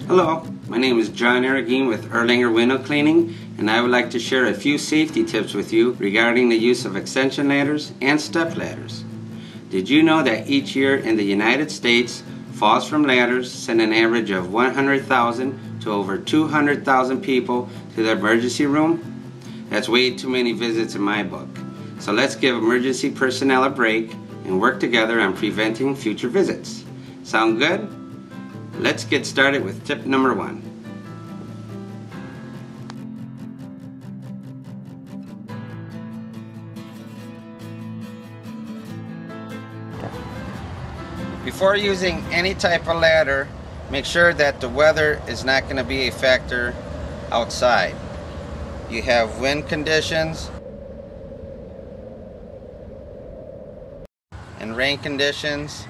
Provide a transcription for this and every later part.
Hello, my name is John Erlanger with Erlanger Window Cleaning, and I would like to share a few safety tips with you regarding the use of extension ladders and step ladders. Did you know that each year in the United States, falls from ladders send an average of 100,000 to over 200,000 people to the emergency room? That's way too many visits in my book. So let's give emergency personnel a break and work together on preventing future visits. Sound good? Let's get started with tip number 1. Before using any type of ladder, make sure that the weather is not going to be a factor outside. You have wind conditions and rain conditions.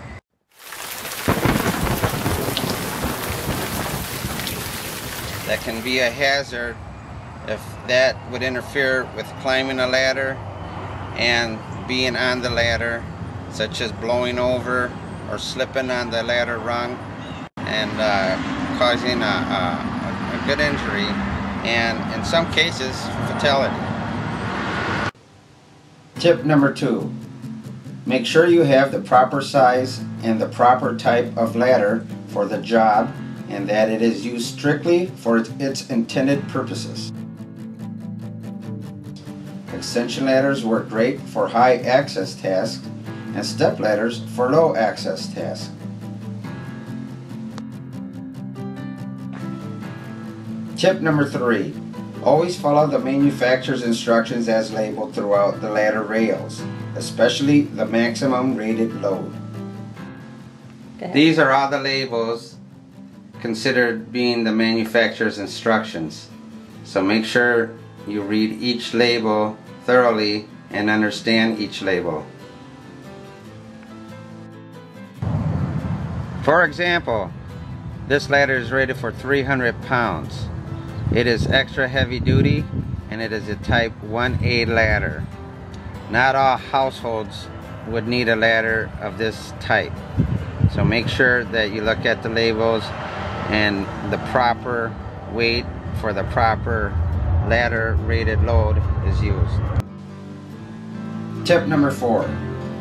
That can be a hazard if that would interfere with climbing a ladder and being on the ladder, such as blowing over or slipping on the ladder rung and causing a good injury and in some cases fatality. Tip number 2. Make sure you have the proper size and the proper type of ladder for the job and that it is used strictly for its intended purposes. Extension ladders work great for high access tasks and step ladders for low access tasks. Tip number 3. Always follow the manufacturer's instructions as labeled throughout the ladder rails, especially the maximum rated load. These are all the labels considered being the manufacturer's instructions. So make sure you read each label thoroughly and understand each label. For example, this ladder is rated for 300 pounds. It is extra heavy duty and it is a type 1A ladder. Not all households would need a ladder of this type. So make sure that you look at the labels and the proper weight for the proper ladder rated load is used. Tip number 4.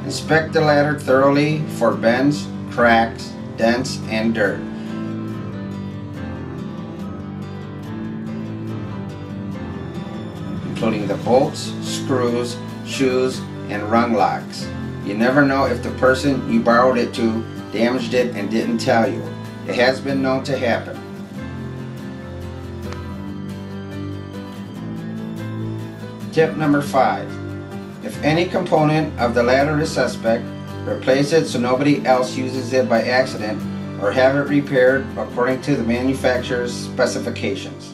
Inspect the ladder thoroughly for bends, cracks, dents, and dirt. Including the bolts, screws, shoes, and rung locks. You never know if the person you borrowed it to damaged it and didn't tell you. It has been known to happen. Tip number 5. If any component of the ladder is suspect, replace it so nobody else uses it by accident or have it repaired according to the manufacturer's specifications.